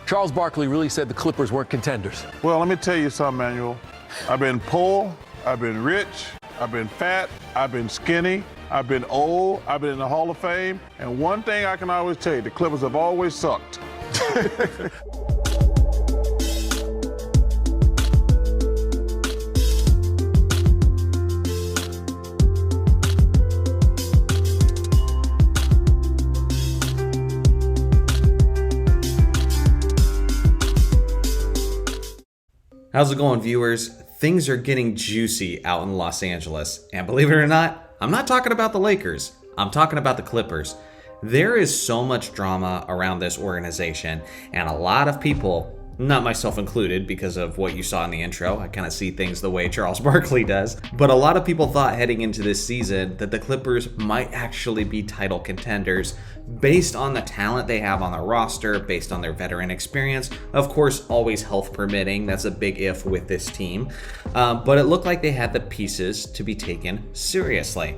Charles Barkley really said the Clippers weren't contenders. Well, let me tell you something, Manuel. I've been poor, I've been rich, I've been fat, I've been skinny, I've been old, I've been in the Hall of Fame, and one thing I can always tell you, the Clippers have always sucked. How's it going, viewers? Things are getting juicy out in Los Angeles. And believe it or not, I'm not talking about the Lakers. I'm talking about the Clippers. There is so much drama around this organization, and a lot of people, not myself included because of what you saw in the intro, I kind of see things the way Charles Barkley does, but a lot of people thought heading into this season that the Clippers might actually be title contenders based on the talent they have on the roster, based on their veteran experience. Of course, always health permitting. That's a big if with this team. But it looked like they had the pieces to be taken seriously.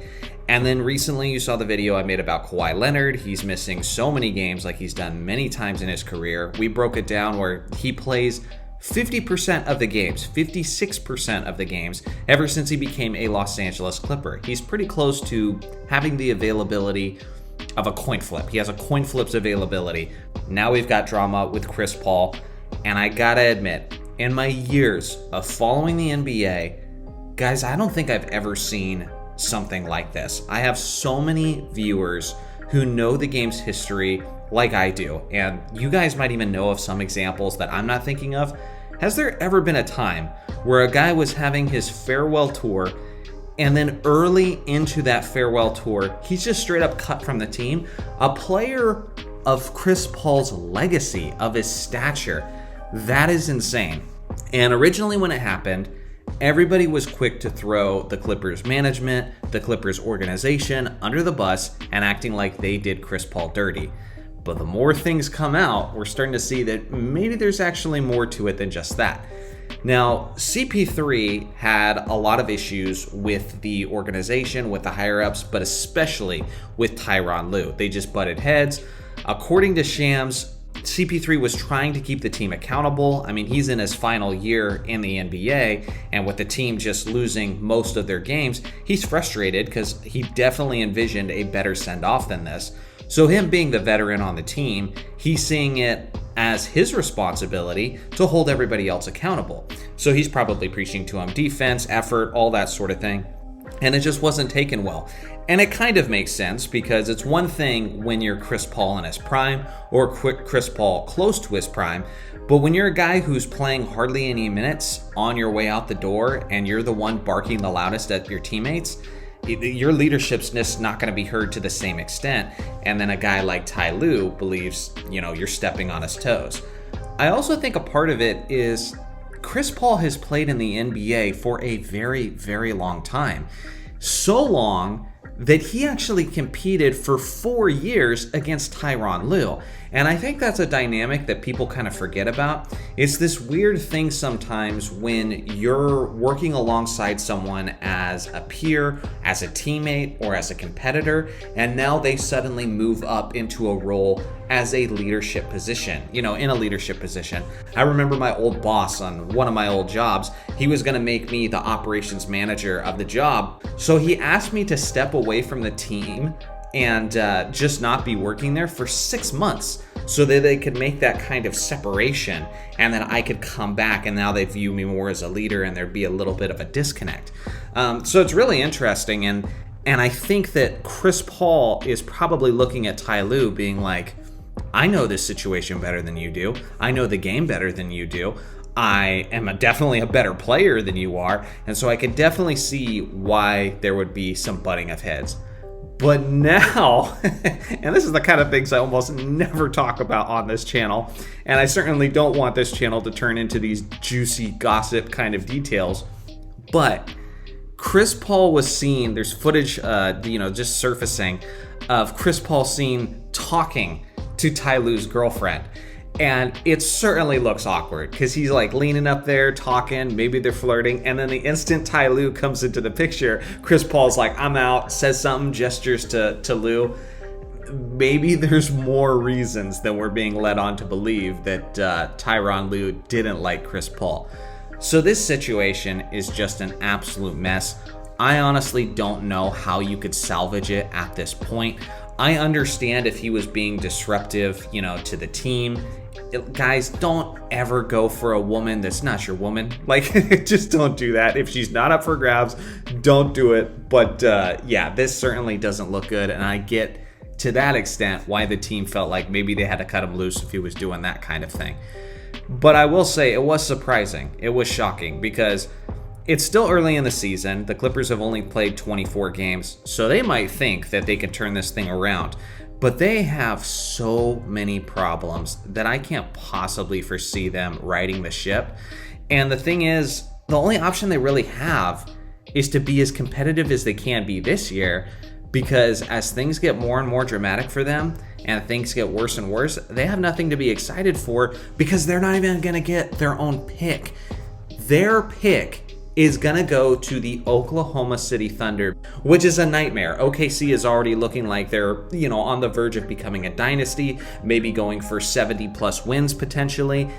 And then recently you saw the video I made about Kawhi Leonard. He's missing so many games like he's done many times in his career. We broke it down where he plays 50% of the games, 56% of the games ever since he became a Los Angeles Clipper. He's pretty close to having the availability of a coin flip. He has a coin flip's availability. Now we've got drama with Chris Paul. And I gotta admit, in my years of following the NBA, guys, I don't think I've ever seen something like this. I have so many viewers who know the game's history like I do, and you guys might even know of some examples that I'm not thinking of. Has there ever been a time where a guy was having his farewell tour, and then early into that farewell tour, he's just straight up cut from the team? A player of Chris Paul's legacy, of his stature, that is insane. And originally when it happened, everybody was quick to throw the Clippers management, the Clippers organization under the bus and acting like they did Chris Paul dirty. But the more things come out, we're starting to see that maybe there's actually more to it than just that. Now, CP3 had a lot of issues with the organization, with the higher-ups, but especially with Tyronn Lue. They just butted heads. According to Shams, CP3 was trying to keep the team accountable. I mean, he's in his final year in the NBA, and with the team just losing most of their games, he's frustrated because he definitely envisioned a better send-off than this. So him being the veteran on the team, he's seeing it as his responsibility to hold everybody else accountable. So he's probably preaching to him defense, effort, all that sort of thing. And it just wasn't taken well. And it kind of makes sense because it's one thing when you're Chris Paul in his prime or Chris Paul close to his prime, but when you're a guy who's playing hardly any minutes on your way out the door and you're the one barking the loudest at your teammates, your leadership's just not going to be heard to the same extent. And then a guy like Ty Lue believes, you're stepping on his toes. I also think a part of it is Chris Paul has played in the NBA for a very, very long time. So long that he actually competed for 4 years against Tyronn Lue. And I think that's a dynamic that people kind of forget about. It's this weird thing sometimes when you're working alongside someone as a peer, as a teammate, or as a competitor, and now they suddenly move up into a role as a leadership position, in a leadership position. I remember my old boss on one of my old jobs, he was gonna make me the operations manager of the job. So he asked me to step away from the team and just not be working there for 6 months so that they could make that kind of separation, and then I could come back and now they view me more as a leader and there'd be a little bit of a disconnect. So it's really interesting, and I think that Chris Paul is probably looking at Ty Lue being like, I know this situation better than you do. I know the game better than you do. I am definitely a better player than you are, and so I could definitely see why there would be some butting of heads. But now, and this is the kind of things I almost never talk about on this channel, and I certainly don't want this channel to turn into these juicy gossip kind of details, but Chris Paul was seen, there's footage, just surfacing of Chris Paul seen talking to Ty Lue's girlfriend. And it certainly looks awkward because he's like leaning up there talking, maybe they're flirting, and then the instant Ty Lue comes into the picture, Chris Paul's like, I'm out, says something, gestures to Lue. maybe there's more reasons than we're being led on to believe that Tyronn Lue didn't like Chris Paul. So this situation is just an absolute mess. I honestly don't know how you could salvage it at this point. I understand if he was being disruptive, to the team. Guys, don't ever go for a woman that's not your woman. Like, just don't do that. If she's not up for grabs, don't do it. But yeah, this certainly doesn't look good. And I get to that extent why the team felt like maybe they had to cut him loose if he was doing that kind of thing. But I will say it was surprising. It was shocking because it's still early in the season. The Clippers have only played 24 games, so they might think that they can turn this thing around. But they have so many problems that I can't possibly foresee them righting the ship. And the thing is, the only option they really have is to be as competitive as they can be this year, because as things get more and more dramatic for them and things get worse and worse, they have nothing to be excited for because they're not even going to get their own pick. Their pick is going to go to the Oklahoma City Thunder, which is a nightmare. OKC is already looking like they're, on the verge of becoming a dynasty, maybe going for 70 plus wins potentially.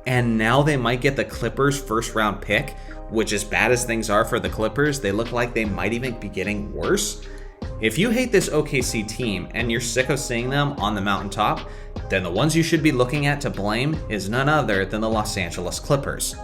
And now they might get the Clippers' first round pick, which, as bad as things are for the Clippers, they look like they might even be getting worse. If you hate this OKC team and you're sick of seeing them on the mountaintop, then the ones you should be looking at to blame is none other than the Los Angeles Clippers.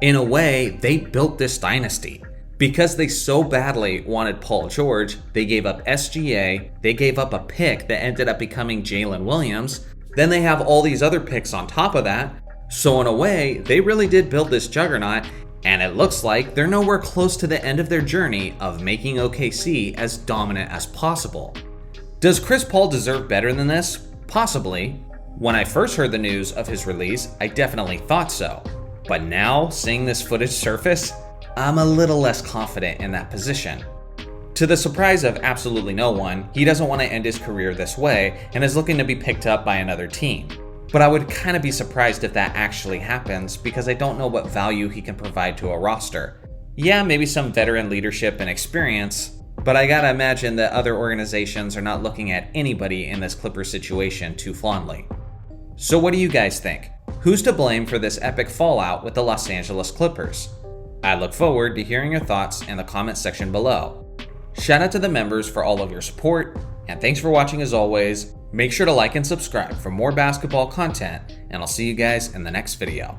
In a way, they built this dynasty. Because they so badly wanted Paul George, they gave up SGA, they gave up a pick that ended up becoming Jalen Williams, then they have all these other picks on top of that. So in a way, they really did build this juggernaut, and it looks like they're nowhere close to the end of their journey of making OKC as dominant as possible. Does Chris Paul deserve better than this? Possibly. When I first heard the news of his release, I definitely thought so. But now, seeing this footage surface, I'm a little less confident in that position. To the surprise of absolutely no one, he doesn't want to end his career this way and is looking to be picked up by another team. But I would kind of be surprised if that actually happens because I don't know what value he can provide to a roster. Yeah, maybe some veteran leadership and experience, but I gotta imagine that other organizations are not looking at anybody in this Clippers situation too fondly. So what do you guys think? Who's to blame for this epic fallout with the Los Angeles Clippers? I look forward to hearing your thoughts in the comment section below. Shout out to the members for all of your support, and thanks for watching as always. Make sure to like and subscribe for more basketball content, and I'll see you guys in the next video.